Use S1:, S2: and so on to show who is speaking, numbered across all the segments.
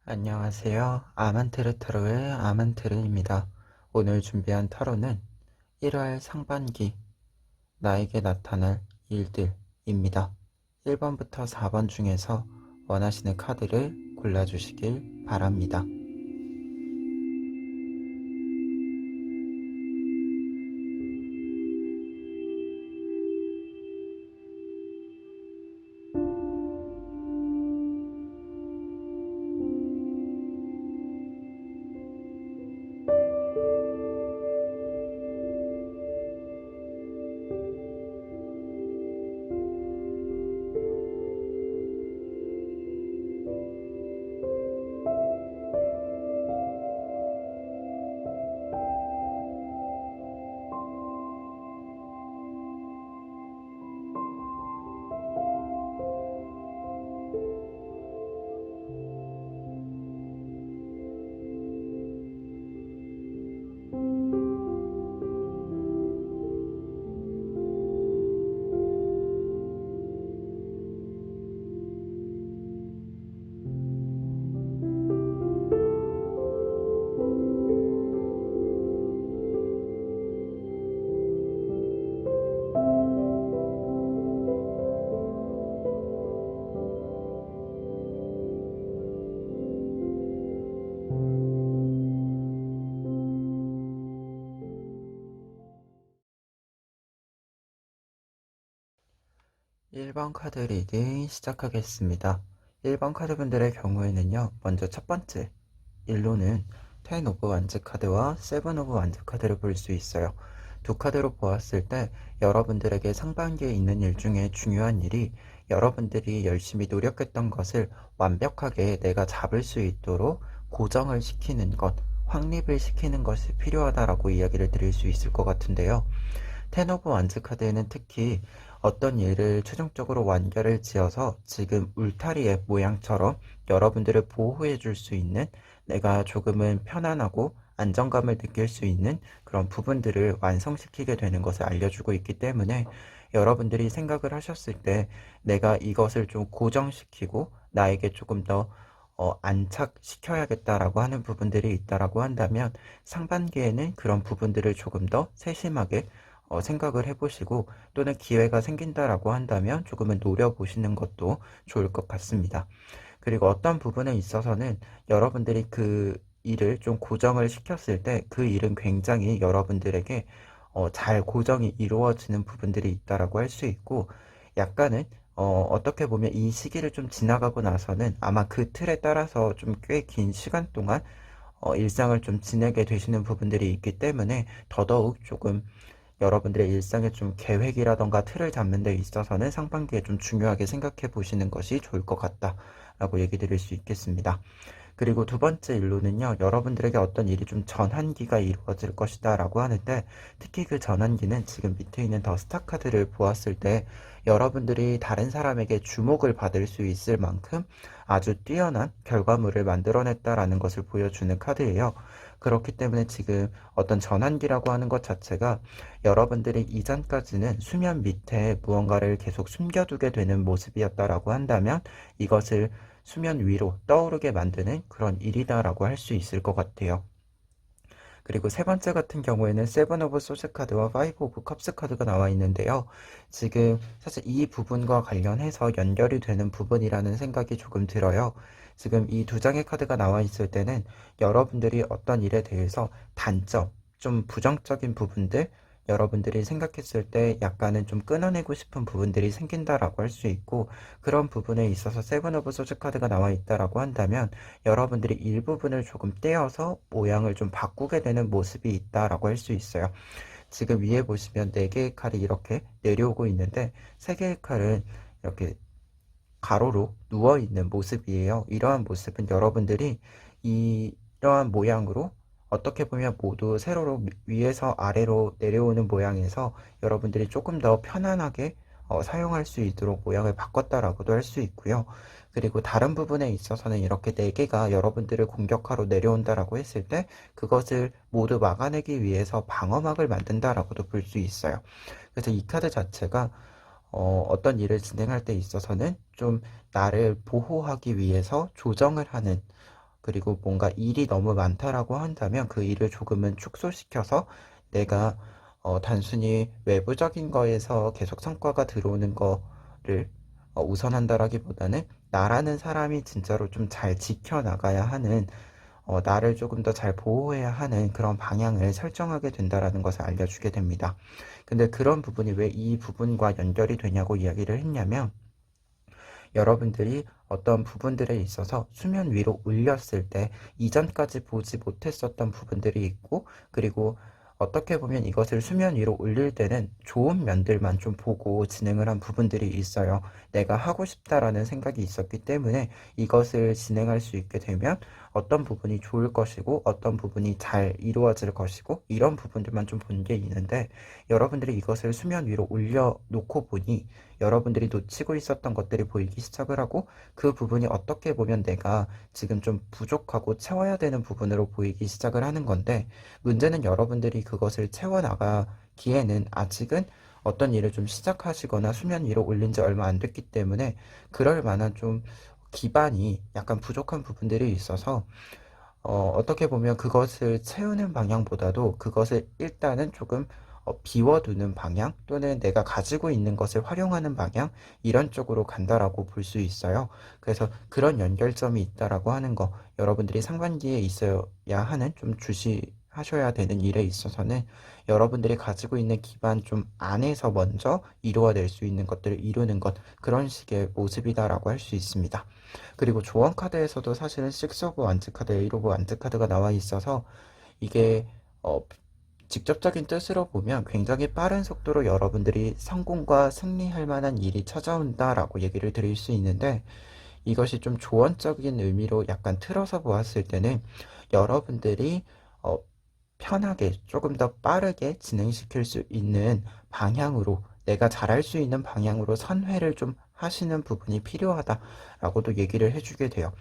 S1: 안녕하세요. 아만테르 타로의 아만테르입니다. 오늘 준비한 타로는 1월 상반기 나에게 나타날 일들입니다. 1번부터 4번 중에서 원하시는 카드를 골라주시길 바랍니다. 1번 카드 리딩 시작하겠습니다. 1번 카드분들의 경우에는요, 먼저 첫 번째 일로는 10 오브 완즈 카드와 7 오브 완즈 카드를 볼 수 있어요. 두 카드로 보았을 때 여러분들에게 상반기에 있는 일 중에 중요한 일이 여러분들이 열심히 노력했던 것을 완벽하게 내가 잡을 수 있도록 고정을 시키는 것, 확립을 시키는 것이 필요하다라고 이야기를 드릴 수 있을 것 같은데요. 10 오브 완즈 카드에는 특히 어떤 일을 최종적으로 완결을 지어서 지금 울타리의 모양처럼 여러분들을 보호해 줄 수 있는, 내가 조금은 편안하고 안정감을 느낄 수 있는 그런 부분들을 완성시키게 되는 것을 알려주고 있기 때문에, 여러분들이 생각을 하셨을 때 내가 이것을 좀 고정시키고 나에게 조금 더 안착시켜야겠다라고 하는 부분들이 있다라고 한다면, 상반기에는 그런 부분들을 조금 더 세심하게 생각을 해보시고, 또는 기회가 생긴다라고 한다면 조금은 노려보시는 것도 좋을 것 같습니다. 그리고 어떤 부분에 있어서는 여러분들이 그 일을 좀 고정을 시켰을 때 그 일은 굉장히 여러분들에게 잘 고정이 이루어지는 부분들이 있다라고 할 수 있고, 약간은 어떻게 보면 이 시기를 좀 지나가고 나서는 아마 그 틀에 따라서 좀 꽤 긴 시간 동안 일상을 좀 지내게 되시는 부분들이 있기 때문에, 더더욱 조금 여러분들의 일상의 좀 계획이라던가 틀을 잡는 데 있어서는 상반기에 좀 중요하게 생각해 보시는 것이 좋을 것 같다라고 얘기 드릴 수 있겠습니다. 그리고 두 번째 일로는요, 여러분들에게 어떤 일이 좀 전환기가 이루어질 것이다 라고 하는데, 특히 그 전환기는 지금 밑에 있는 더 스타 카드를 보았을 때 여러분들이 다른 사람에게 주목을 받을 수 있을 만큼 아주 뛰어난 결과물을 만들어냈다라는 것을 보여주는 카드예요. 그렇기 때문에 지금 어떤 전환기라고 하는 것 자체가 여러분들이 이전까지는 수면 밑에 무언가를 계속 숨겨두게 되는 모습이었다라고 한다면, 이것을 수면 위로 떠오르게 만드는 그런 일이다라고 할 수 있을 것 같아요. 그리고 세 번째 같은 경우에는 세븐 오브 소스 카드와 파이브 오브 컵스 카드가 나와 있는데요. 지금 사실 이 부분과 관련해서 연결이 되는 부분이라는 생각이 조금 들어요. 지금 이 두 장의 카드가 나와 있을 때는 여러분들이 어떤 일에 대해서 단점, 좀 부정적인 부분들, 여러분들이 생각했을 때 약간은 좀 끊어내고 싶은 부분들이 생긴다라고 할 수 있고, 그런 부분에 있어서 세븐 오브 소스 카드가 나와 있다라고 한다면 여러분들이 일부분을 조금 떼어서 모양을 좀 바꾸게 되는 모습이 있다라고 할 수 있어요. 지금 위에 보시면 4개의 칼이 이렇게 내려오고 있는데, 3개의 칼은 이렇게 가로로 누워있는 모습이에요. 이러한 모습은 여러분들이 이러한 모양으로 어떻게 보면 모두 세로로 위에서 아래로 내려오는 모양에서 여러분들이 조금 더 편안하게 사용할 수 있도록 모양을 바꿨다라고도 할 수 있고요. 그리고 다른 부분에 있어서는 이렇게 4개가 여러분들을 공격하러 내려온다라고 했을 때 그것을 모두 막아내기 위해서 방어막을 만든다라고도 볼 수 있어요. 그래서 이 카드 자체가 어떤 일을 진행할 때 있어서는 좀 나를 보호하기 위해서 조정을 하는 그리고 뭔가 일이 너무 많다라고 한다면 그 일을 조금은 축소시켜서 내가 단순히 외부적인 거에서 계속 성과가 들어오는 거를 우선한다라기보다는 나라는 사람이 진짜로 좀 잘 지켜나가야 하는, 나를 조금 더 잘 보호해야 하는 그런 방향을 설정하게 된다라는 것을 알려주게 됩니다. 근데 그런 부분이 왜 이 부분과 연결이 되냐고 이야기를 했냐면, 여러분들이 어떤 부분들에 있어서 수면 위로 올렸을 때 이전까지 보지 못했었던 부분들이 있고, 그리고 어떻게 보면 이것을 수면 위로 올릴 때는 좋은 면들만 좀 보고 진행을 한 부분들이 있어요. 내가 하고 싶다라는 생각이 있었기 때문에 이것을 진행할 수 있게 되면 어떤 부분이 좋을 것이고 어떤 부분이 잘 이루어질 것이고 이런 부분들만 좀 본 게 있는데, 여러분들이 이것을 수면 위로 올려놓고 보니 여러분들이 놓치고 있었던 것들이 보이기 시작을 하고, 그 부분이 어떻게 보면 내가 지금 좀 부족하고 채워야 되는 부분으로 보이기 시작을 하는 건데, 문제는 여러분들이 그것을 채워나가기에는 아직은 어떤 일을 좀 시작하시거나 수면 위로 올린 지 얼마 안 됐기 때문에 그럴 만한 좀 기반이 약간 부족한 부분들이 있어서, 어떻게 보면 그것을 채우는 방향보다도 그것을 일단은 조금 비워두는 방향, 또는 내가 가지고 있는 것을 활용하는 방향, 이런 쪽으로 간다라고 볼 수 있어요. 그래서 그런 연결점이 있다라고 하는 거, 여러분들이 상반기에 있어야 하는, 좀 주시하셔야 되는 일에 있어서는 여러분들이 가지고 있는 기반 좀 안에서 먼저 이루어낼 수 있는 것들을 이루는 것, 그런 식의 모습이다라고 할 수 있습니다. 그리고 조언 카드에서도 사실은 6 오브 완즈 카드, 8 오브 완즈 카드가 나와 있어서 이게 어, 직접적인 뜻으로 보면 굉장히 빠른 속도로 여러분들이 성공과 승리할 만한 일이 찾아온다라고 얘기를 드릴 수 있는데, 이것이 좀 조언적인 의미로 약간 틀어서 보았을 때는 여러분들이 어, 편하게 조금 더 빠르게 진행시킬 수 있는 방향으로, 내가 잘할 수 있는 방향으로 선회를 좀 하시는 부분이 필요하다라고도 얘기를 해주게 돼요.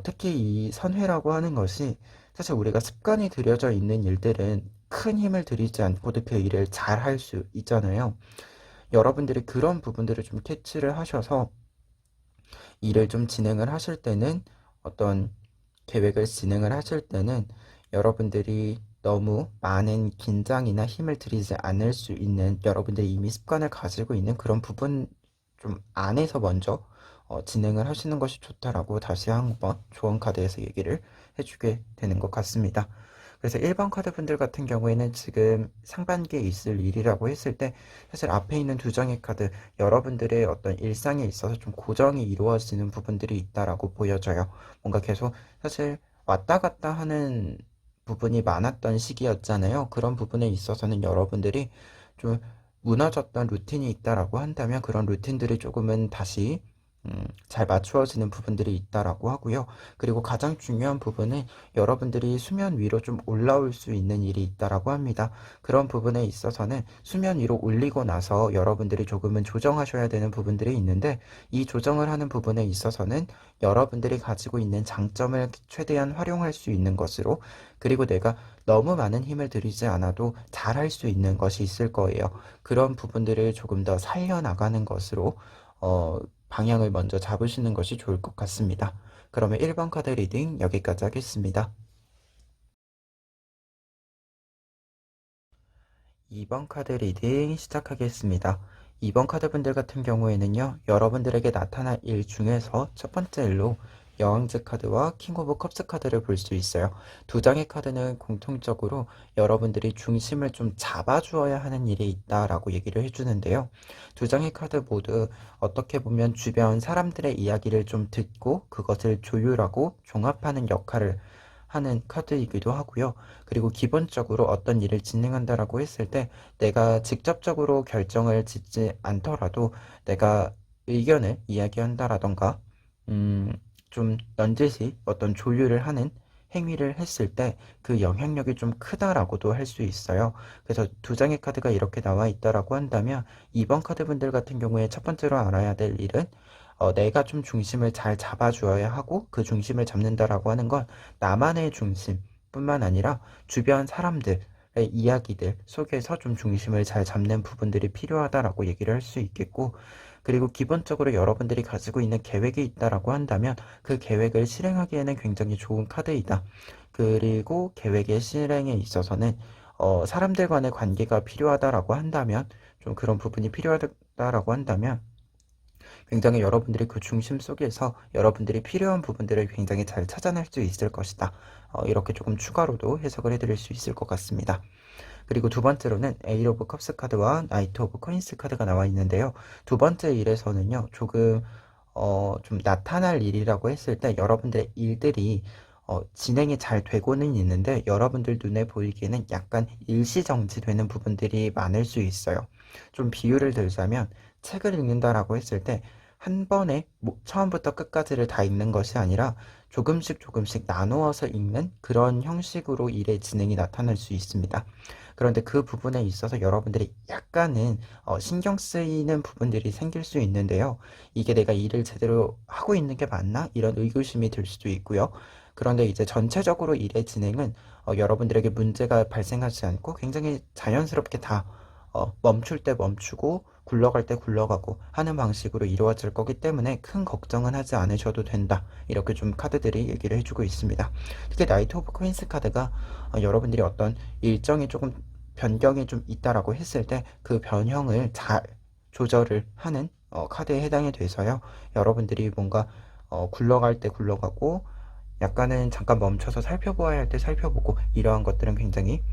S1: 특히 이 선회라고 하는 것이, 사실 우리가 습관이 들여져 있는 일들은 큰 힘을 들이지 않고도 그 일을 잘 할 수 있잖아요. 여러분들이 그런 부분들을 좀 캐치를 하셔서 일을 좀 진행을 하실 때는, 어떤 계획을 진행을 하실 때는 여러분들이 너무 많은 긴장이나 힘을 들이지 않을 수 있는, 여러분들이 이미 습관을 가지고 있는 그런 부분 좀 안에서 먼저 진행을 하시는 것이 좋다라고 다시 한번 조언 카드에서 얘기를 해주게 되는 것 같습니다. 그래서 1번 카드 분들 같은 경우에는 지금 상반기에 있을 일이라고 했을 때, 사실 앞에 있는 두 장의 카드, 여러분들의 어떤 일상에 있어서 좀 고정이 이루어지는 부분들이 있다라고 보여져요. 뭔가 계속 사실 왔다 갔다 하는 부분이 많았던 시기였잖아요. 그런 부분에 있어서는 여러분들이 좀 무너졌던 루틴이 있다라고 한다면 그런 루틴들이 조금은 다시 잘 맞추어지는 부분들이 있다라고 하고요. 그리고 가장 중요한 부분은 여러분들이 수면 위로 좀 올라올 수 있는 일이 있다라고 합니다. 그런 부분에 있어서는 수면 위로 올리고 나서 여러분들이 조금은 조정하셔야 되는 부분들이 있는데, 이 조정을 하는 부분에 있어서는 여러분들이 가지고 있는 장점을 최대한 활용할 수 있는 것으로, 그리고 내가 너무 많은 힘을 들이지 않아도 잘할 수 있는 것이 있을 거예요. 그런 부분들을 조금 더 살려나가는 것으로 방향을 먼저 잡으시는 것이 좋을 것 같습니다. 그러면 1번 카드 리딩 여기까지 하겠습니다. 2번 카드 리딩 시작하겠습니다. 2번 카드 분들 같은 경우에는요, 여러분들에게 나타날 일 중에서 첫 번째 일로 여왕제 카드와 킹 오브 컵스 카드를 볼 수 있어요. 두 장의 카드는 공통적으로 여러분들이 중심을 좀 잡아주어야 하는 일이 있다라고 얘기를 해주는데요. 두 장의 카드 모두 어떻게 보면 주변 사람들의 이야기를 좀 듣고 그것을 조율하고 종합하는 역할을 하는 카드이기도 하고요. 그리고 기본적으로 어떤 일을 진행한다라고 했을 때 내가 직접적으로 결정을 짓지 않더라도 내가 의견을 이야기한다라던가, 음, 좀 넌지시 어떤 조율을 하는 행위를 했을 때 그 영향력이 좀 크다라고도 할 수 있어요. 그래서 두 장의 카드가 이렇게 나와 있다라고 한다면, 2번 카드 분들 같은 경우에 첫 번째로 알아야 될 일은 내가 좀 중심을 잘 잡아주어야 하고, 그 중심을 잡는다라고 하는 건 나만의 중심뿐만 아니라 주변 사람들, 이야기들 속에서 좀 중심을 잘 잡는 부분들이 필요하다라고 얘기를 할 수 있겠고, 그리고 기본적으로 여러분들이 가지고 있는 계획이 있다라고 한다면 그 계획을 실행하기에는 굉장히 좋은 카드이다. 그리고 계획의 실행에 있어서는 사람들 간의 관계가 필요하다라고 한다면, 좀 그런 부분이 필요하다라고 한다면 굉장히 여러분들이 그 중심 속에서 여러분들이 필요한 부분들을 굉장히 잘 찾아낼 수 있을 것이다. 이렇게 조금 추가로도 해석을 해드릴 수 있을 것 같습니다. 그리고 두 번째로는 에이 오브 컵스 카드와 나이트 오브 코인스 카드가 나와 있는데요. 두 번째 일에서는요, 조금 좀 나타날 일이라고 했을 때 여러분들의 일들이 진행이 잘 되고는 있는데 여러분들 눈에 보이기에는 약간 일시정지되는 부분들이 많을 수 있어요. 좀 비유를 들자면 책을 읽는다라고 했을 때 한 번에 처음부터 끝까지를 다 읽는 것이 아니라 조금씩 조금씩 나누어서 읽는 그런 형식으로 일의 진행이 나타날 수 있습니다. 그런데 그 부분에 있어서 여러분들이 약간은 신경 쓰이는 부분들이 생길 수 있는데요. 이게 내가 일을 제대로 하고 있는 게 맞나? 이런 의구심이 들 수도 있고요. 그런데 이제 전체적으로 일의 진행은 여러분들에게 문제가 발생하지 않고 굉장히 자연스럽게 다 멈출 때 멈추고 굴러갈 때 굴러가고 하는 방식으로 이루어질 거기 때문에 큰 걱정은 하지 않으셔도 된다. 이렇게 좀 카드들이 얘기를 해주고 있습니다. 특히 나이트 오브 코인스 카드가 여러분들이 어떤 일정이 조금 변경이 좀 있다라고 했을 때 그 변형을 잘 조절을 하는 카드에 해당이 돼서요. 여러분들이 뭔가 굴러갈 때 굴러가고 약간은 잠깐 멈춰서 살펴보아야 할 때 살펴보고 이러한 것들은 굉장히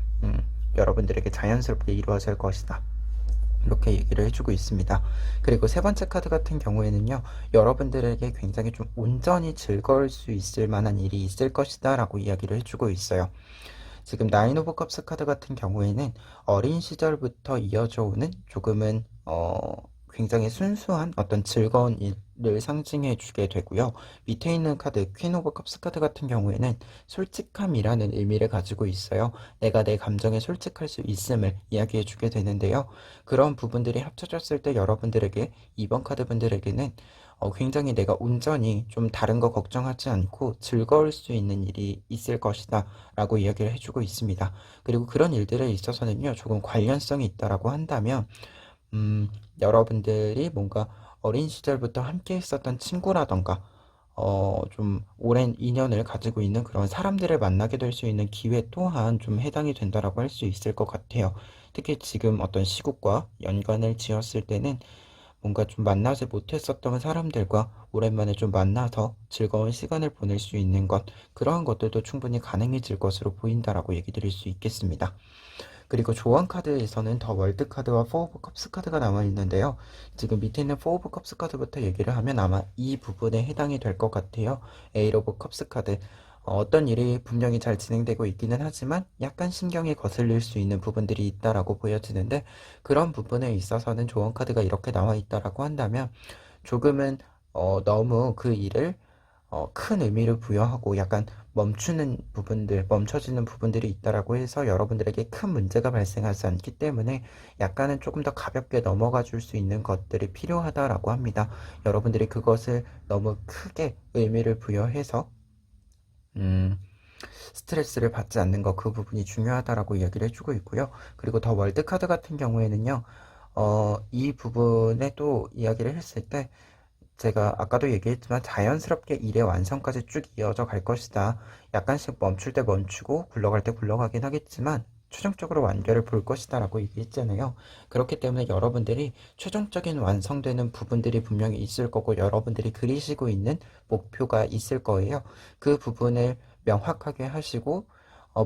S1: 여러분들에게 자연스럽게 이루어질 것이다. 이렇게 얘기를 해주고 있습니다. 그리고 세 번째 카드 같은 경우에는요, 여러분들에게 굉장히 좀 온전히 즐거울 수 있을 만한 일이 있을 것이다 라고 이야기를 해주고 있어요. 지금 나인 오브 컵스 카드 같은 경우에는 어린 시절부터 이어져 오는 조금은 굉장히 순수한 어떤 즐거운 일을 상징해 주게 되고요. 밑에 있는 카드 퀸 오브 컵스 카드 같은 경우에는 솔직함이라는 의미를 가지고 있어요. 내가 내 감정에 솔직할 수 있음을 이야기해 주게 되는데요. 그런 부분들이 합쳐졌을 때 여러분들에게, 이번 카드 분들에게는 굉장히 내가 온전히 좀 다른 거 걱정하지 않고 즐거울 수 있는 일이 있을 것이다 라고 이야기를 해주고 있습니다. 그리고 그런 일들에 있어서는요, 조금 관련성이 있다라고 한다면 여러분들이 뭔가 어린 시절부터 함께 있었던 친구라던가 좀 오랜 인연을 가지고 있는 그런 사람들을 만나게 될 수 있는 기회 또한 좀 해당이 된다라고 할 수 있을 것 같아요. 특히 지금 어떤 시국과 연관을 지었을 때는 뭔가 좀 만나지 못했었던 사람들과 오랜만에 좀 만나서 즐거운 시간을 보낼 수 있는 것, 그러한 것들도 충분히 가능해질 것으로 보인다라고 얘기 드릴 수 있겠습니다. 그리고 조언 카드에서는 더 월드 카드와 포 오브 컵스 카드가 남아 있는데요. 지금 밑에 있는 포 오브 컵스 카드부터 얘기를 하면 아마 이 부분에 해당이 될 것 같아요. 에이 오브 컵스 카드. 어떤 일이 분명히 잘 진행되고 있기는 하지만 약간 신경이 거슬릴 수 있는 부분들이 있다라고 보여지는데, 그런 부분에 있어서는 조언 카드가 이렇게 나와 있다라고 한다면 조금은 너무 그 일을 큰 의미를 부여하고 약간 멈추는 부분들, 멈춰지는 부분들이 있다라고 해서 여러분들에게 큰 문제가 발생하지 않기 때문에 약간은 조금 더 가볍게 넘어가 줄 수 있는 것들이 필요하다라고 합니다. 여러분들이 그것을 너무 크게 의미를 부여해서 음, 스트레스를 받지 않는 것, 그 부분이 중요하다라고 이야기를 해주고 있고요. 그리고 더 월드 카드 같은 경우에는요, 이 부분에 또 이야기를 했을 때 제가 아까도 얘기했지만 자연스럽게 일의 완성까지 쭉 이어져 갈 것이다. 약간씩 멈출 때 멈추고 굴러갈 때 굴러가긴 하겠지만 최종적으로 완결을 볼 것이다 라고 얘기했잖아요. 그렇기 때문에 여러분들이 최종적인 완성되는 부분들이 분명히 있을 거고 여러분들이 그리시고 있는 목표가 있을 거예요. 그 부분을 명확하게 하시고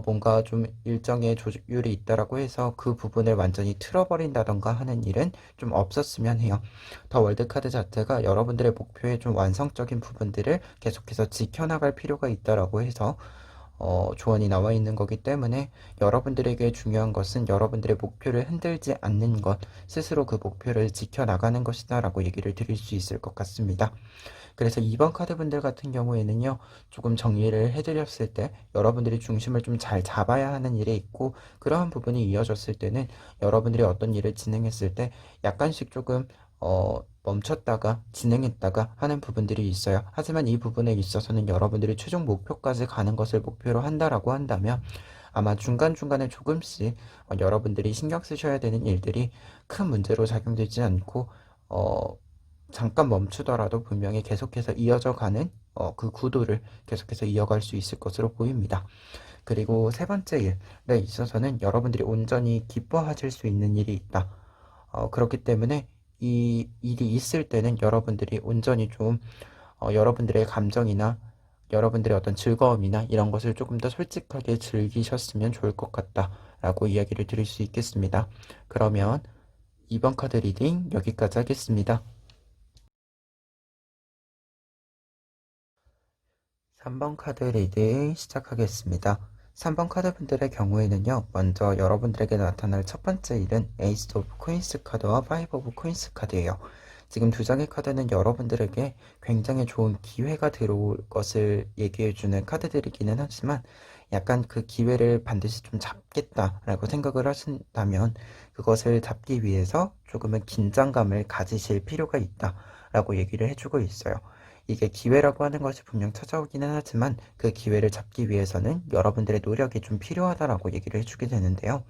S1: 뭔가 좀 일정의 조율이 있다라고 해서 그 부분을 완전히 틀어버린다던가 하는 일은 좀 없었으면 해요. 더 월드카드 자체가 여러분들의 목표의 좀 완성적인 부분들을 계속해서 지켜나갈 필요가 있다라고 해서 조언이 나와 있는 거기 때문에 여러분들에게 중요한 것은 여러분들의 목표를 흔들지 않는 것, 스스로 그 목표를 지켜나가는 것이다 라고 얘기를 드릴 수 있을 것 같습니다. 그래서 2번 카드분들 같은 경우에는요, 조금 정리를 해드렸을 때 여러분들이 중심을 좀 잘 잡아야 하는 일에 있고, 그러한 부분이 이어졌을 때는 여러분들이 어떤 일을 진행했을 때 약간씩 조금 멈췄다가 진행했다가 하는 부분들이 있어요. 하지만 이 부분에 있어서는 여러분들이 최종 목표까지 가는 것을 목표로 한다라고 한다면 아마 중간중간에 조금씩 여러분들이 신경 쓰셔야 되는 일들이 큰 문제로 작용되지 않고 어, 잠깐 멈추더라도 분명히 계속해서 이어져 가는 그 구도를 계속해서 이어갈 수 있을 것으로 보입니다. 그리고 세 번째 일에 있어서는 여러분들이 온전히 기뻐하실 수 있는 일이 있다. 그렇기 때문에 이 일이 있을 때는 여러분들이 온전히 좀 여러분들의 감정이나 여러분들의 어떤 즐거움이나 이런 것을 조금 더 솔직하게 즐기셨으면 좋을 것 같다라고 이야기를 드릴 수 있겠습니다. 그러면 이번 카드 리딩 여기까지 하겠습니다. 3번 카드 리딩 시작하겠습니다. 3번 카드분들의 경우에는요, 먼저 여러분들에게 나타날 첫 번째 일은 에이스 오브 코인스 카드와 파이브 오브 코인스 카드예요. 지금 두 장의 카드는 여러분들에게 굉장히 좋은 기회가 들어올 것을 얘기해주는 카드들이기는 하지만 약간 그 기회를 반드시 좀 잡겠다라고 생각을 하신다면 그것을 잡기 위해서 조금은 긴장감을 가지실 필요가 있다라고 얘기를 해주고 있어요. 이게 기회라고 하는 것이 분명 찾아오기는 하지만 그 기회를 잡기 위해서는 여러분들의 노력이 좀 필요하다라고 얘기를 해주게 되는데요.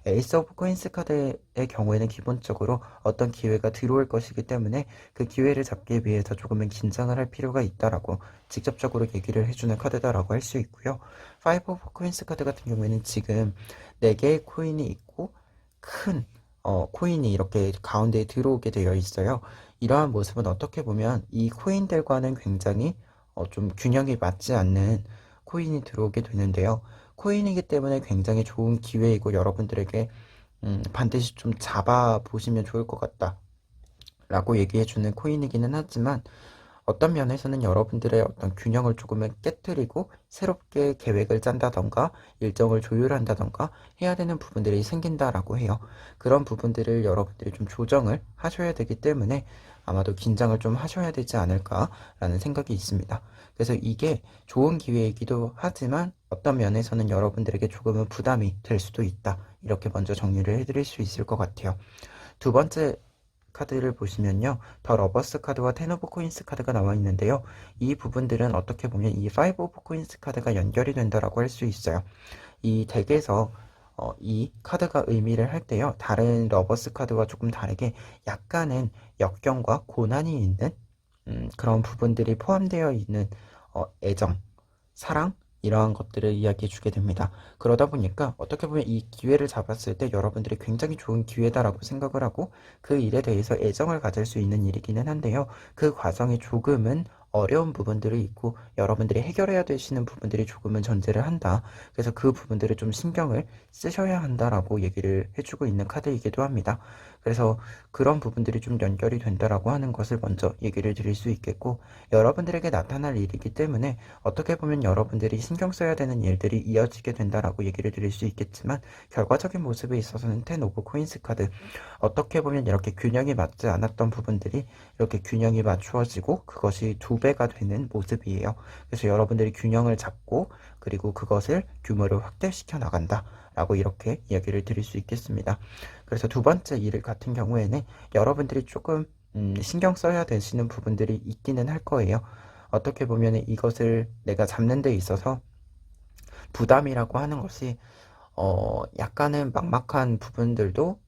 S1: 에이스 오브 코인스 카드의 경우에는 기본적으로 어떤 기회가 들어올 것이기 때문에 그 기회를 잡기 위해서 조금은 긴장을 할 필요가 있다라고 직접적으로 얘기를 해주는 카드다라고 할 수 있고요. 파이브 오브 코인스 카드 같은 경우에는 지금 4개의 코인이 있고 큰 코인이 이렇게 가운데에 들어오게 되어 있어요. 이러한 모습은 어떻게 보면 이 코인들과는 굉장히 좀 균형이 맞지 않는 코인이 들어오게 되는데요. 코인이기 때문에 굉장히 좋은 기회이고 여러분들에게 반드시 좀 잡아 보시면 좋을 것 같다 라고 얘기해주는 코인이기는 하지만 어떤 면에서는 여러분들의 어떤 균형을 조금은 깨뜨리고 새롭게 계획을 짠다던가 일정을 조율한다던가 해야 되는 부분들이 생긴다라고 해요. 그런 부분들을 여러분들이 좀 조정을 하셔야 되기 때문에 아마도 긴장을 좀 하셔야 되지 않을까라는 생각이 있습니다. 그래서 이게 좋은 기회이기도 하지만 어떤 면에서는 여러분들에게 조금은 부담이 될 수도 있다. 이렇게 먼저 정리를 해드릴 수 있을 것 같아요. 두 번째 카드를 보시면요. 더 러버스 카드와 텐 오브 코인스 카드가 나와 있는데요. 이 부분들은 어떻게 보면 이 파이브 오브 코인스 카드가 연결이 된다라고 할 수 있어요. 이 덱에서 이 카드가 의미를 할 때요. 다른 러버스 카드와 조금 다르게 약간은 역경과 고난이 있는 그런 부분들이 포함되어 있는 애정, 사랑 이러한 것들을 이야기해 주게 됩니다. 그러다 보니까 어떻게 보면 이 기회를 잡았을 때 여러분들이 굉장히 좋은 기회다라고 생각을 하고 그 일에 대해서 애정을 가질 수 있는 일이기는 한데요. 그 과정이 조금은 어려운 부분들이 있고 여러분들이 해결해야 되시는 부분들이 조금은 존재를 한다. 그래서 그 부분들을 좀 신경을 쓰셔야 한다라고 얘기를 해주고 있는 카드이기도 합니다. 그래서 그런 부분들이 좀 연결이 된다라고 하는 것을 먼저 얘기를 드릴 수 있겠고 여러분들에게 나타날 일이기 때문에 어떻게 보면 여러분들이 신경 써야 되는 일들이 이어지게 된다라고 얘기를 드릴 수 있겠지만 결과적인 모습에 있어서는 텐 오브 코인스 카드 어떻게 보면 이렇게 균형이 맞지 않았던 부분들이 이렇게 균형이 맞추어지고 그것이 2배가 되는 모습이에요. 그래서 여러분들이 균형을 잡고 그리고 그것을 규모를 확대시켜 나간다 라고 이렇게 이야기를 드릴 수 있겠습니다. 그래서 두 번째 일 같은 경우에는 여러분들이 조금 신경 써야 되시는 부분들이 있기는 할 거예요. 어떻게 보면 이것을 내가 잡는 데 있어서 부담이라고 하는 것이 약간은 막막한 부분들도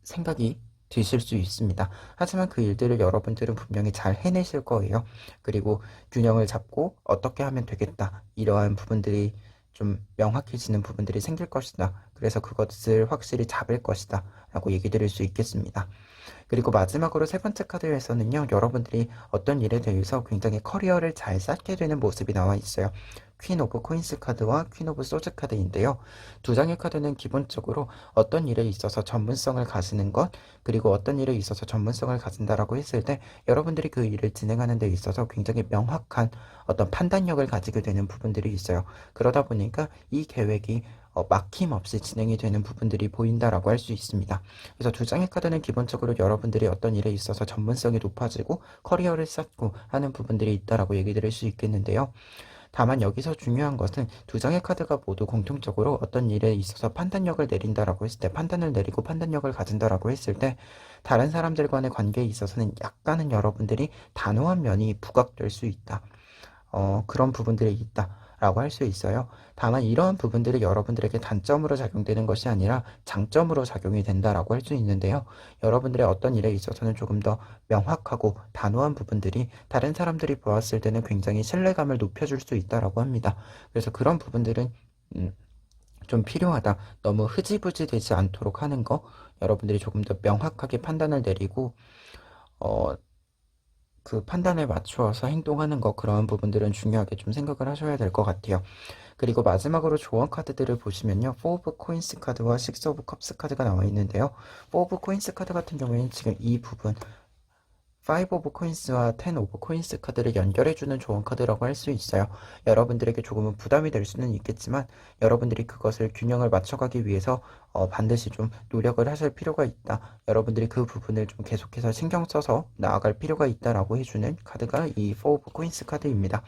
S1: 생각이 드실 수 있습니다. 하지만 그 일들을 여러분들은 분명히 잘 해내실 거예요. 그리고 균형을 잡고 어떻게 하면 되겠다. 이러한 부분들이 좀 명확해지는 부분들이 생길 것이다. 그래서 그것을 확실히 잡을 것이다. 라고 얘기 드릴 수 있겠습니다. 그리고 마지막으로 세 번째 카드에서는요, 여러분들이 어떤 일에 대해서 굉장히 커리어를 잘 쌓게 되는 모습이 나와 있어요. 퀸 오브 코인스 카드와 퀸 오브 소즈 카드인데요. 두 장의 카드는 기본적으로 어떤 일에 있어서 전문성을 가지는 것, 그리고 어떤 일에 있어서 전문성을 가진다라고 했을 때 여러분들이 그 일을 진행하는 데 있어서 굉장히 명확한 어떤 판단력을 가지게 되는 부분들이 있어요. 그러다 보니까 이 계획이 막힘없이 진행이 되는 부분들이 보인다라고 할 수 있습니다. 그래서 두 장의 카드는 기본적으로 여러분들이 어떤 일에 있어서 전문성이 높아지고 커리어를 쌓고 하는 부분들이 있다라고 얘기 드릴 수 있겠는데요. 다만 여기서 중요한 것은 두 장의 카드가 모두 공통적으로 어떤 일에 있어서 판단력을 내린다라고 했을 때 판단을 내리고 판단력을 가진다라고 했을 때 다른 사람들과의 관계에 있어서는 약간은 여러분들이 단호한 면이 부각될 수 있다. 그런 부분들이 있다. 라고 할 수 있어요. 다만 이러한 부분들이 여러분들에게 단점으로 작용되는 것이 아니라 장점으로 작용이 된다라고 할 수 있는데요. 여러분들의 어떤 일에 있어서는 조금 더 명확하고 단호한 부분들이 다른 사람들이 보았을 때는 굉장히 신뢰감을 높여줄 수 있다라고 합니다. 그래서 그런 부분들은 음, 좀 필요하다. 너무 흐지부지 되지 않도록 하는 거, 여러분들이 조금 더 명확하게 판단을 내리고 어, 그 판단에 맞추어서 행동하는 거, 그런 부분들은 중요하게 좀 생각을 하셔야 될 것 같아요. 그리고 마지막으로 조언 카드들을 보시면요. 4 오브 코인스 카드와 6 오브 컵스 카드가 나와 있는데요. 4 오브 코인스 카드 같은 경우에는 지금 이 부분 5 오브 코인스와 10 오브 코인스 카드를 연결해주는 조언 카드라고 할 수 있어요. 여러분들에게 조금은 부담이 될 수는 있겠지만 여러분들이 그것을 균형을 맞춰가기 위해서 반드시 좀 노력을 하실 필요가 있다. 여러분들이 그 부분을 좀 계속해서 신경 써서 나아갈 필요가 있다라고 해주는 카드가 이 4 오브 코인스 카드입니다.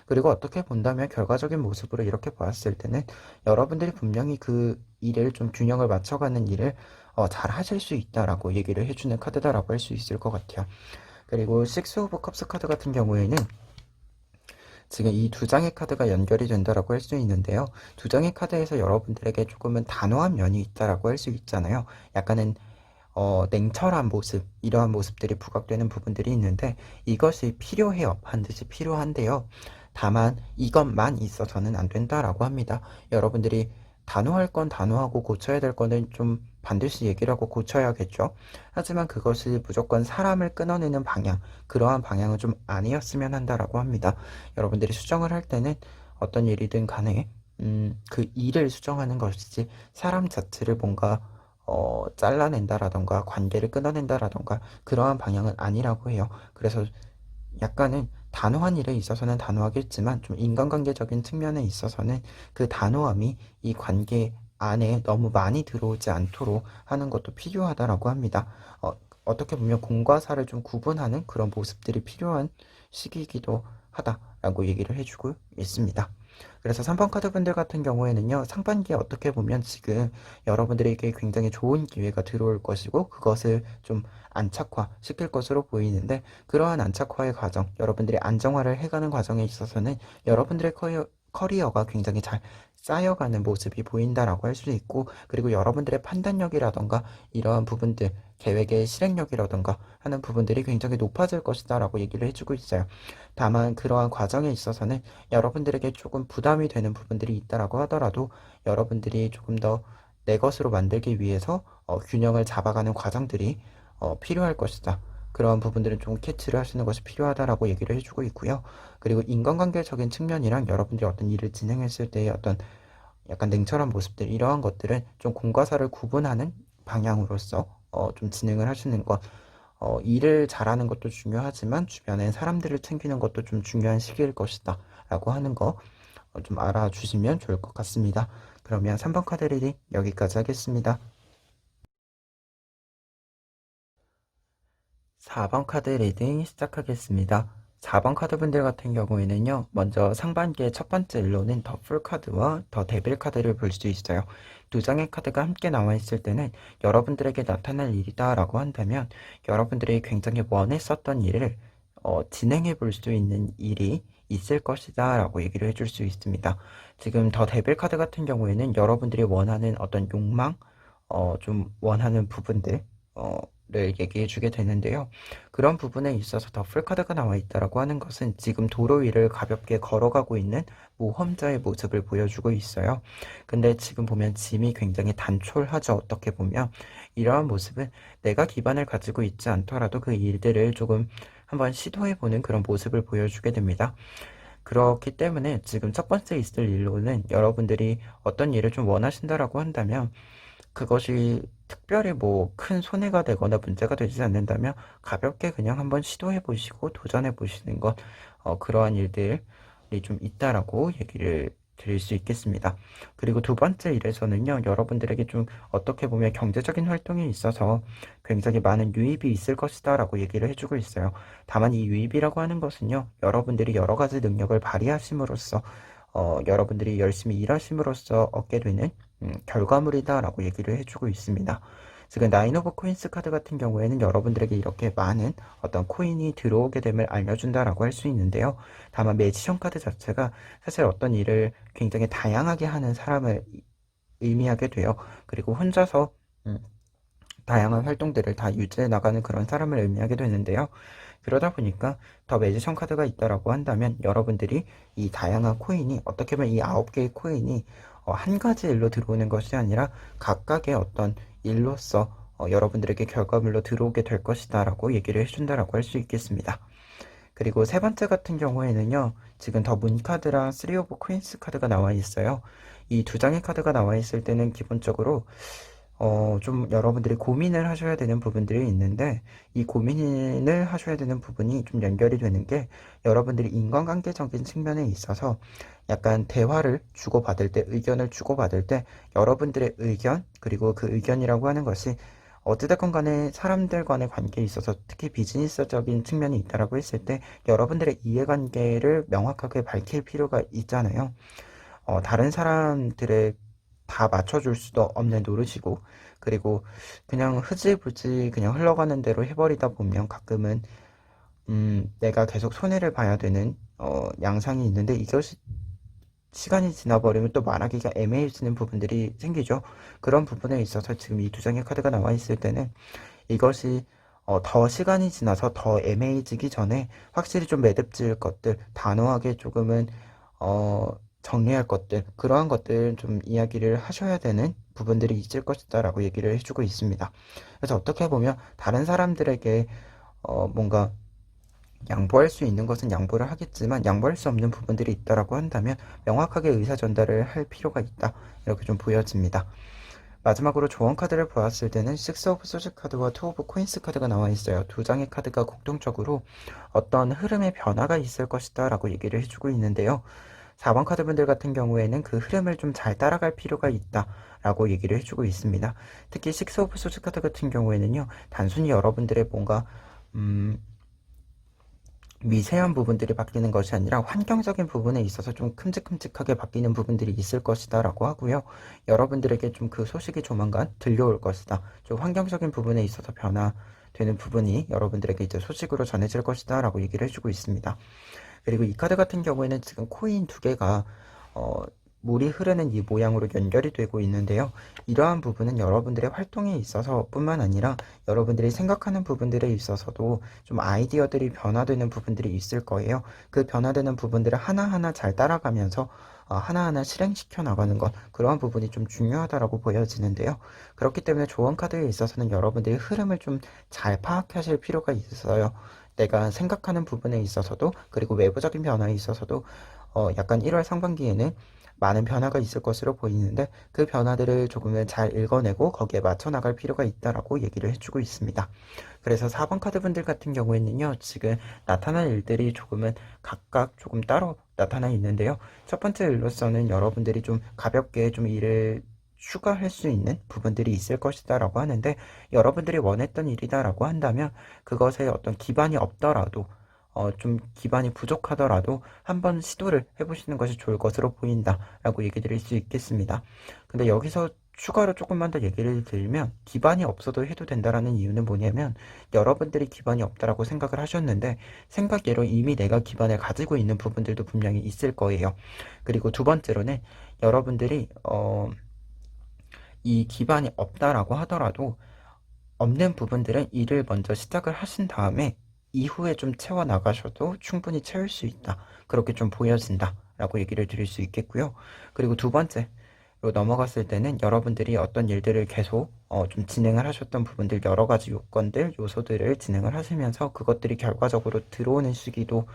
S1: 그리고 어떻게 본다면 결과적인 모습으로 이렇게 보았을 때는 여러분들이 분명히 그 일을 좀 균형을 맞춰가는 일을 잘 하실 수 있다라고 얘기를 해주는 카드다라고 할 수 있을 것 같아요. 그리고 6 오브 컵스 카드 같은 경우에는 지금 이 두 장의 카드가 연결이 된다라고 할 수 있는데요. 두 장의 카드에서 여러분들에게 조금은 단호한 면이 있다라고 할 수 있잖아요. 약간은 냉철한 모습, 이러한 모습들이 부각되는 부분들이 있는데 이것이 필요해요. 반드시 필요한데요. 다만 이것만 있어서는 안 된다라고 합니다. 여러분들이 단호할 건 단호하고 고쳐야 될 거는 좀 반드시 얘기를 하고 고쳐야겠죠. 하지만 그것이 무조건 사람을 끊어내는 방향, 그러한 방향은 좀 아니었으면 한다라고 합니다. 여러분들이 수정을 할 때는 어떤 일이든 간에 그 일을 수정하는 것이지 사람 자체를 뭔가 잘라낸다라던가 관계를 끊어낸다라던가 그러한 방향은 아니라고 해요. 그래서 약간은 단호한 일에 있어서는 단호하겠지만 좀 인간관계적인 측면에 있어서는 그 단호함이 이 관계 안에 너무 많이 들어오지 않도록 하는 것도 필요하다라고 합니다. 어떻게 보면 공과 사를 좀 구분하는 그런 모습들이 필요한 시기이기도 하다라고 얘기를 해주고 있습니다. 그래서 3번 카드 분들 같은 경우에는요, 상반기에 어떻게 보면 지금 여러분들에게 굉장히 좋은 기회가 들어올 것이고, 그것을 좀 안착화 시킬 것으로 보이는데, 그러한 안착화의 과정, 여러분들이 안정화를 해가는 과정에 있어서는 여러분들의 커리어가 굉장히 잘 쌓여가는 모습이 보인다라고 할 수 있고, 그리고 여러분들의 판단력이라던가 이러한 부분들, 계획의 실행력이라던가 하는 부분들이 굉장히 높아질 것이다 라고 얘기를 해주고 있어요. 다만 그러한 과정에 있어서는 여러분들에게 조금 부담이 되는 부분들이 있다라고 하더라도 여러분들이 조금 더 내 것으로 만들기 위해서 균형을 잡아가는 과정들이 필요할 것이다. 그러한 부분들은 좀 캐치를 하시는 것이 필요하다라고 얘기를 해주고 있고요. 그리고 인간관계적인 측면이랑 여러분들이 어떤 일을 진행했을 때의 어떤 약간 냉철한 모습들, 이러한 것들은 좀 공과 사를 구분하는 방향으로서 좀 진행을 하시는 것, 일을 잘하는 것도 중요하지만 주변에 사람들을 챙기는 것도 좀 중요한 시기일 것이다 라고 하는 거 좀 알아주시면 좋을 것 같습니다. 그러면 3번 카드 리딩 여기까지 하겠습니다. 4번 카드 리딩 시작하겠습니다. 4번 카드 분들 같은 경우에는요, 먼저 상반기의 첫 번째 일로는 더 풀 카드와 더 데빌 카드를 볼 수 있어요. 두 장의 카드가 함께 나와 있을 때는 여러분들에게 나타날 일이다 라고 한다면 여러분들이 굉장히 원했었던 일을 진행해 볼 수 있는 일이 있을 것이다 라고 얘기를 해줄 수 있습니다. 지금 더 데빌 카드 같은 경우에는 여러분들이 원하는 어떤 욕망, 좀 원하는 부분들, 를 얘기해 주게 되는데요. 그런 부분에 있어서 더 풀카드가 나와 있다라고 하는 것은 지금 도로 위를 가볍게 걸어가고 있는 모험자의 모습을 보여주고 있어요. 근데 지금 보면 짐이 굉장히 단촐하죠. 어떻게 보면 이러한 모습은 내가 기반을 가지고 있지 않더라도 그 일들을 조금 한번 시도해보는 그런 모습을 보여주게 됩니다. 그렇기 때문에 지금 첫 번째 있을 일로는 여러분들이 어떤 일을 좀 원하신다라고 한다면 그것이 특별히 뭐 큰 손해가 되거나 문제가 되지 않는다면 가볍게 그냥 한번 시도해 보시고 도전해 보시는 것, 그러한 일들이 좀 있다라고 얘기를 드릴 수 있겠습니다. 그리고 두 번째 일에서는요, 여러분들에게 좀 어떻게 보면 경제적인 활동에 있어서 굉장히 많은 유입이 있을 것이다 라고 얘기를 해주고 있어요. 다만 이 유입이라고 하는 것은요, 여러분들이 여러 가지 능력을 발휘하심으로써 여러분들이 열심히 일하심으로써 얻게 되는 결과물이다라고 얘기를 해주고 있습니다. 지금 나인 오브 코인스 카드 같은 경우에는 여러분들에게 이렇게 많은 어떤 코인이 들어오게 됨을 알려준다라고 할 수 있는데요. 다만 매지션 카드 자체가 사실 어떤 일을 굉장히 다양하게 하는 사람을 의미하게 돼요. 그리고 혼자서 다양한 활동들을 다 유지해 나가는 그런 사람을 의미하게 되는데요. 그러다 보니까 더 매지션 카드가 있다라고 한다면 여러분들이 이 다양한 코인이 어떻게 보면 이 9개의 코인이 한 가지 일로 들어오는 것이 아니라 각각의 어떤 일로서 여러분들에게 결과물로 들어오게 될 것이다 라고 얘기를 해준다라고 할 수 있겠습니다. 그리고 세 번째 같은 경우에는요, 지금 더 문 카드랑 3 오브 퀸스 카드가 나와 있어요. 이 두 장의 카드가 나와 있을 때는 기본적으로 좀 여러분들이 고민을 하셔야 되는 부분들이 있는데, 이 고민을 하셔야 되는 부분이 좀 연결이 되는 게, 여러분들이 인간관계적인 측면에 있어서 약간 대화를 주고받을 때, 의견을 주고받을 때, 여러분들의 의견, 그리고 그 의견이라고 하는 것이 어찌됐건 간에 사람들 간의 관계에 있어서 특히 비즈니스적인 측면이 있다라고 했을 때, 여러분들의 이해관계를 명확하게 밝힐 필요가 있잖아요. 다른 사람들의 다 맞춰줄 수도 없는 노릇이고, 그리고 그냥 흐지부지 그냥 흘러가는 대로 해버리다 보면 가끔은 내가 계속 손해를 봐야 되는 양상이 있는데, 이것이 시간이 지나버리면 또 말하기가 애매해지는 부분들이 생기죠. 그런 부분에 있어서 지금 이 두 장의 카드가 나와 있을 때는 이것이 더 시간이 지나서 더 애매해지기 전에 확실히 좀 매듭질 것들, 단호하게 조금은 정리할 것들, 그러한 것들 좀 이야기를 하셔야 되는 부분들이 있을 것이다 라고 얘기를 해주고 있습니다. 그래서 어떻게 보면 다른 사람들에게 뭔가 양보할 수 있는 것은 양보를 하겠지만 양보할 수 없는 부분들이 있다라고 한다면 명확하게 의사 전달을 할 필요가 있다, 이렇게 좀 보여집니다. 마지막으로 조언 카드를 보았을 때는 6 오브 소즈 카드와 2 오브 코인스 카드가 나와 있어요. 두 장의 카드가 공통적으로 어떤 흐름의 변화가 있을 것이다 라고 얘기를 해주고 있는데요. 4번 카드분들 같은 경우에는 그 흐름을 좀 잘 따라갈 필요가 있다 라고 얘기를 해주고 있습니다. 특히 6 오브 소즈 카드 같은 경우에는요, 단순히 여러분들의 뭔가 미세한 부분들이 바뀌는 것이 아니라 환경적인 부분에 있어서 좀 큼직큼직하게 바뀌는 부분들이 있을 것이다 라고 하고요. 여러분들에게 좀 그 소식이 조만간 들려올 것이다. 좀 환경적인 부분에 있어서 변화되는 부분이 여러분들에게 이제 소식으로 전해질 것이다 라고 얘기를 해주고 있습니다. 그리고 이 카드 같은 경우에는 지금 코인 두 개가 물이 흐르는 이 모양으로 연결이 되고 있는데요. 이러한 부분은 여러분들의 활동에 있어서 뿐만 아니라 여러분들이 생각하는 부분들에 있어서도 좀 아이디어들이 변화되는 부분들이 있을 거예요. 그 변화되는 부분들을 하나하나 잘 따라가면서 하나하나 실행시켜 나가는 것, 그러한 부분이 좀 중요하다라고 보여지는데요. 그렇기 때문에 조언 카드에 있어서는 여러분들이 흐름을 좀 잘 파악하실 필요가 있어요. 내가 생각하는 부분에 있어서도, 그리고 외부적인 변화에 있어서도 약간 1월 상반기에는 많은 변화가 있을 것으로 보이는데, 그 변화들을 조금은 잘 읽어내고 거기에 맞춰 나갈 필요가 있다라고 얘기를 해주고 있습니다. 그래서 4번 카드분들 같은 경우에는요, 지금 나타날 일들이 조금은 각각 조금 따로 나타나 있는데요. 첫 번째 일로서는 여러분들이 좀 가볍게 좀 일을 추가할 수 있는 부분들이 있을 것이다 라고 하는데, 여러분들이 원했던 일이다라고 한다면 그것에 어떤 기반이 없더라도 좀 기반이 부족하더라도 한번 시도를 해보시는 것이 좋을 것으로 보인다 라고 얘기 드릴 수 있겠습니다. 근데 여기서 추가로 조금만 더 얘기를 드리면, 기반이 없어도 해도 된다라는 이유는 뭐냐면, 여러분들이 기반이 없다라고 생각을 하셨는데 생각외로 이미 내가 기반을 가지고 있는 부분들도 분명히 있을 거예요. 그리고 두 번째로는 여러분들이 이 기반이 없다라고 하더라도 없는 부분들은 일을 먼저 시작을 하신 다음에 이후에 좀 채워 나가셔도 충분히 채울 수 있다, 그렇게 좀 보여진다 라고 얘기를 드릴 수 있겠고요. 그리고 두 번째로 넘어갔을 때는 여러분들이 어떤 일들을 계속 좀 진행을 하셨던 부분들, 여러 가지 요건들, 요소들을 진행을 하시면서 그것들이 결과적으로 들어오는 시기도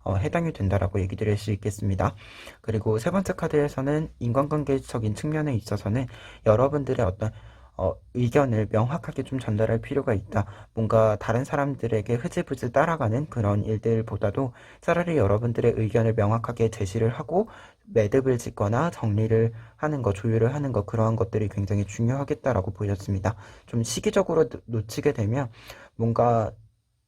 S1: 해당이 된다라고 얘기 드릴 수 있겠습니다. 그리고 세 번째 카드에서는 인간관계적인 측면에 있어서는 여러분들의 어떤 의견을 명확하게 좀 전달할 필요가 있다. 뭔가 다른 사람들에게 흐지부지 따라가는 그런 일들보다도 차라리 여러분들의 의견을 명확하게 제시를 하고 매듭을 짓거나 정리를 하는 것, 조율을 하는 것, 그러한 것들이 굉장히 중요하겠다라고 보였습니다. 좀 시기적으로 놓치게 되면 뭔가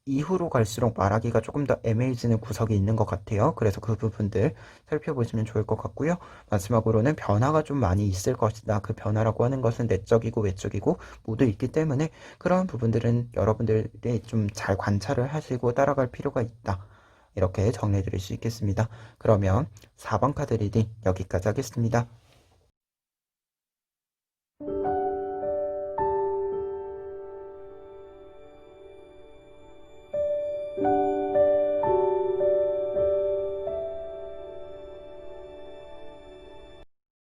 S1: 이후로 갈수록 말하기가 조금 더 애매해지는 구석이 있는 것 같아요. 그래서 그 부분들 살펴보시면 좋을 것 같고요. 마지막으로는 변화가 좀 많이 있을 것이다. 그 변화라고 하는 것은 내적이고 외적이고 모두 있기 때문에 그러한 부분들은 여러분들이 좀 잘 관찰을 하시고 따라갈 필요가 있다. 이렇게 정리해 드릴 수 있겠습니다. 그러면 4번 카드 리딩 여기까지 하겠습니다.